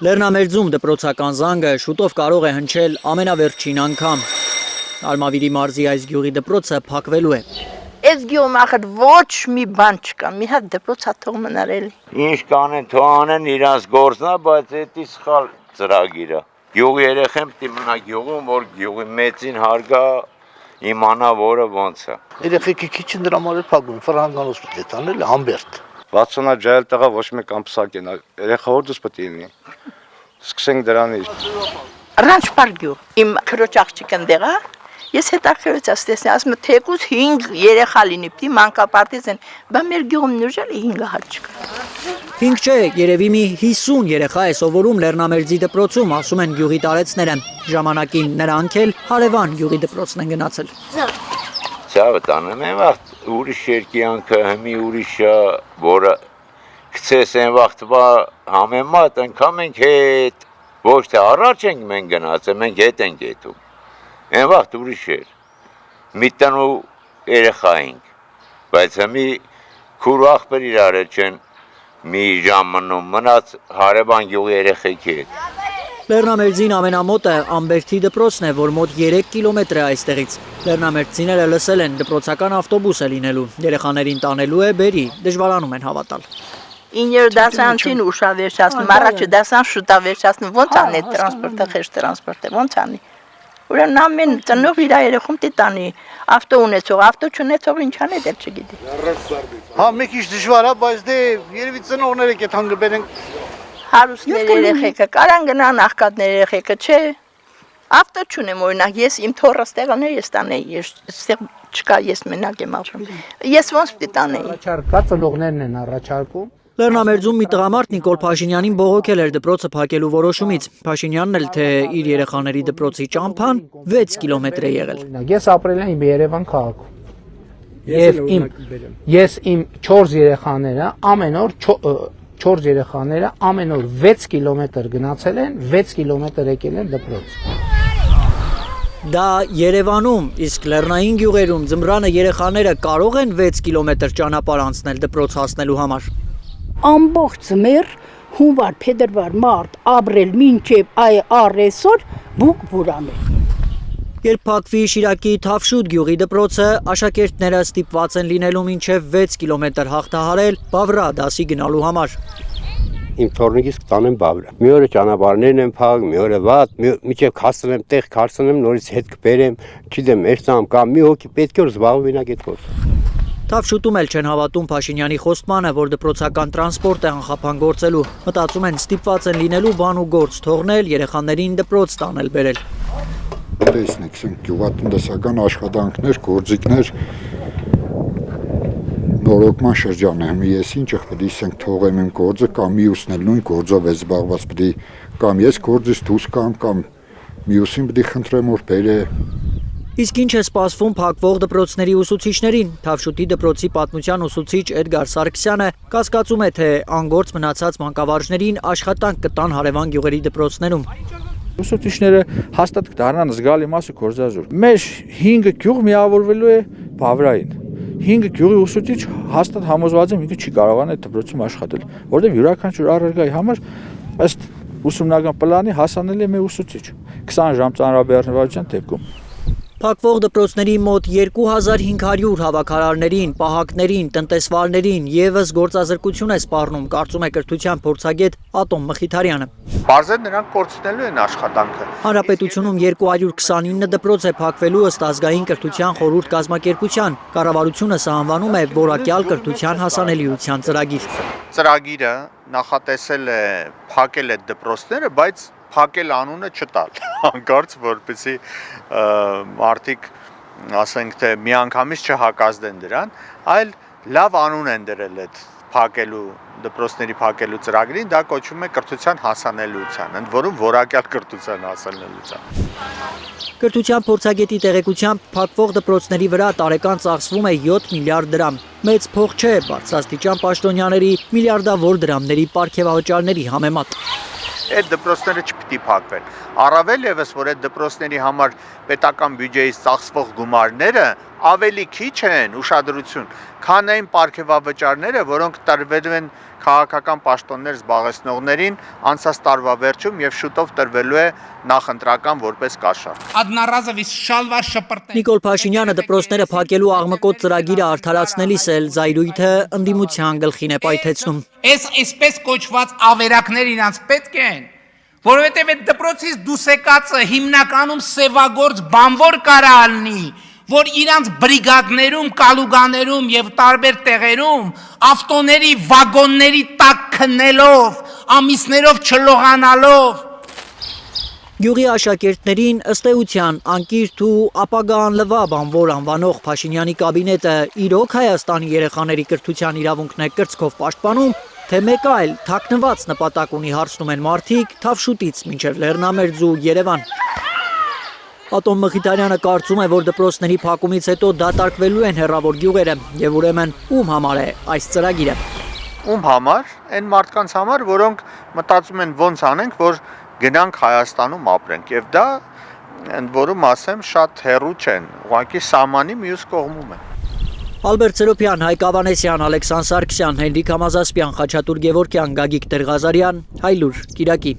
Լեռնամերձում դպրոցական զանգը շուտով կարող է հնչել ամենավերջին անգամ։ Արմավիրի մարզի այս գյուղի դպրոցը փակվելու է։ Այս գյուղում ախր ոչ մի բան չկա, մի հատ դպրոց թող մնար էլի։ Ինչ կանեն, թող անեն իրանց գործն է, բայց դա սխալ ծրագիր է։ Գյուղի երեխեն պիտի մնա գյուղում, որ գյուղի մեծին հարգա իմանա որը ոնց է։ Երեխեքը քիչ են դրա համար փակում, ֆրանկանոց պիտի տանել համբերտ։ 60-ը ջայել տղա ոչ մեկ ամսակեն, երեխա հորդուս պետք է լինի։ Սկսենք դրանից։ Ռանչ պարգյուղ, իմ քրոջ աղջիկն դեղա, ես հետաքրքրվեցի տեսնի, ասում եմ թեկուզ 5 երեխա լինի, պիտի մանկապարտեզ են, բա մեր գյուղում նույնjali 5 հատ չկա։ 5 չէ, երևի մի 50 երեխա է սովորում Լեռնամերձի դպրոցում, ասում են գյուղի տարեցները։ Ժամանակին նրանք էլ հարևան գյուղի դպրոցն են գնացել։ Ցավը տանեմ են վաղտ ուրիշ երկյանքը հմի ուրիշը, որը կցես են վաղտվա համեմատ ընկամ ենք հետ, ոչ թե առաջ ենք մենք գնացել, մենք հետ ենք հետում, են վաղտ ուրիշ էր, մի տնու երեխա ենք, բայց հմի քուր աղբեր իրար չեն մի ժամ մնում, մնաց հարևան գյուղի երեխեքի հետ։ Լեռնամերձին ամենամոտը Ամբերդի դպրոցն է, որ մոտ 3 կիլոմետր է այստեղից։ Լեռնամերձցիները լսել են դպրոցական ավտոբուս է լինելու, երեխաներին տանելու է բերի, դժվարանում են հավատալ։ 9 դասանցին ուշավերջացնում, առաջը դասան շուտ ավերջացնում, ոնց անի այդ տրանսպորտը, խեղճ տրանսպորտը, ոնց անի։ Ուրեմն ամեն ծնող իր երեխում տիտանի, ավտո ունեցող, ավտո չունեցող ինչ անի դեռ չգիտի։ Հա, մի քիչ դժվար է, բայց դե երևի ծնողները կետ հանգբերեն։ Հարուստներ երեխեքը, կարան գնան աղքատներ երեխեքը, չէ։ Ավտո չունեմ օրինակ, ես իմ թոռս տեղան ես տանեի, այստեղ չկա, ես մենակ եմ ապրում։ Ես ոնց պիտի տանեի։ Առաջարկա ծնողներն են առաջարկում։ Լեռնամերձում մի տղամարդ Նիկոլ Փաշինյանին բողոքել էր դպրոցը փակելու որոշումից։ Փաշինյանն էլ թե իր երեխաների դպրոցի ճամփան 6 կիլոմետր է եղել։ Ես ապրել եմ Երևան քաղաքում։ Ես իմ 4 երեխաները ամեն օր 6 կիլոմետր գնացել են, 6 կիլոմետր եկել են դպրոց։ Դա Երևանում, իսկ լեռնային գյուղերում ձմռանը երեխաները կարող են 6 կիլոմետր ճանապարհ անցնել դպրոց հասնելու համար։ Ամբողջ ձմեռ, հունվար, փետրվար, մարտ, ապրիլ, մինչև այսօր բուկ-բուրանել։ Երբ փակվի Շիրակի Թավշուտ գյուղի դպրոցը, աշակերտները ստիպված են լինելու մինչև 6 կիլոմետր հաղթահարել Բավրա դասի գնալու համար։ Իմ թորնիկից կտանեմ Բավրա։ Մի օրը ճանապարհներն են փակ, մի օրը վատ, միջև քաշեմ, տեղ քաշեմ, նորից հետ կբերեմ, չգիտեմ, երթամ կամ մի հոգի պետք է որ զբաղվի նա այդ գործը։ Թավշուտում էլ չեն հավատում Փաշինյանի խոստմանը, որ դպրոցական տրանսպորտ է անխափան գործելու։ Մտածում են ստիպված են լինելու բան ու գործ թողնել, երեխաներին դպրոց տանել բերել։ Տեսնեք, գյուղատնտեսական աշխատանքներ, գործիքներ նորոգման շրջան է, ես ինչ պետք է թողեմ իմ գործը կամ մյուսն էլ նույն գործով է զբաղված, պետք կամ ես գործից դուրս կամ մյուսին պետք է խնդրեմ որ բերե։ Իսկ ինչ է սպասվում փակվող դպրոցների ուսուցիչներին։ Թավշուտի դպրոցի պատմության ուսուցիչ Էդգար Սարգսյանը կասկածում է, թե անգործ մնացած մանկավարժներին աշխատանք կտան հարևան գյուղերի դպրոցներում։ Ուսուցիչները հաստատ կդառնան զգալի մասը գործազուրկ։ Մեր 5 գյուղ միավորվելու է Բավրային։ 5 գյուղի ուսուցիչ հաստատ համոզված եմ ինքը չի կարողանա այդ դպրոցում աշխատել, որովհետև յուրաքանչյուր առարգայի համար ըստ ուսումնական պլանի հասանելի է մի ուսուցիչ 20 ժամ ծանրաբեռնվածության դեպքում։ Փակվող դպրոցների մոտ 2500 հավաքարարներին, պահակներին, տնտեսվարներին եւս գործազրկություն է սպառնում, կարծում է կրթության փորձագետ Ատոմ Մխիթարյանը։ Բարձր նրանք կորցնելու են աշխատանքը։ Հանրապետությունում 229 դպրոց է փակվելու ըստ ազգային կրթության խորհուրդ կազմակերպության։ Կառավարությունը սահմանում է որակյալ կրթության հասանելիության ծրագիր։ Ծրագիրը նախատեսել է փակել այդ դպրոցները, բայց փակել անունը չտալ, հանկարծ որպեսզի մարդիկ ասենք թե միանգամից չհակազդեն դրան, այլ լավ անուն են դրել այդ փակելու դպրոցների փակելու ծրագրին, դա կոչվում է կրթության հասանելիության, ընդ որում որակյալ կրթության հասանելիության։ Կրթության փորձագետի տեղեկությամբ փակվող դպրոցների վրա տարեկան ծախսվում է 7 միլիարդ դրամ։ Մեծ փող չէ բարձրաստիճան պաշտոնյաների միլիարդավոր դրամների պարգևավճարների համեմատ։ Այդ դպրոցները չպիտի փակվեն։ Առավել եւս, որ այդ դպրոցների համար պետական բյուջեից ծախսվող գումարները ավելի քիչ են, ուշադրություն, քան այն պարգևավճարները, որոնք տրվել են քաղաքական պաշտոններ զբաղեցնողներին անցած տարվա վերջում եւ շուտով տրվելու է նախընտրական որպես կաշառք։ Նիկոլ Փաշինյանը դպրոցները փակելու աղմկոտ ծրագիրը արդարացնելիս էլ զայրույթը ընդդիմության գլխին է պայթեցնում։ Այսպես կոչված ավերակներ իրանց պետք են, որովհետև այդ դպրոցից դուրս եկածը հիմնականում սևագործ բանվոր կարա ալնի, որ իրանց բրիգադներում, կալուգաներում եւ տարբեր տեղերում ավտոների վագոնների տակ քնելով, ամիսներով չլողանալով Գյուղի աշակերտներին ըստ էության անկիրթ ու ապագա անլվա բանվոր անվանող Փաշինյանի կաբինետը իրոք Հայաստանի երեխաների կրթության իրավունքն է կրծքով պաշտպանում, թե մեկ այլ թաքնված նպատակ ունի հարցնում են մարդիկ Թավշուտից մինչև Լեռնամերձ ու Երևան։ Ատոմ Մխիթարյանը կարծում է, որ դպրոցների փակումից հետո դատարկվելու են հեռավոր գյուղերը եւ ուրեմն ում համար է այս ծրագիրը։ Ում համար, այն մարդկանց համար, որոնք մտածում են ոնց անենք, որ գնանք Հայաստանում ապրենք եւ դա ընդ որում ասեմ շատ հեռու չեն, ուղղակի սահմանի մյուս կողմում են։ Ալբերտ Սերոբյան, Հայկ Ավանեսյան, Ալեքսանդր Սարգսյան, Հենրիկ Համազասպյան, Խաչատուր Գևորգյան, Գագիկ Տեր-Ղազարյան, Հայլուր, Կիրակի։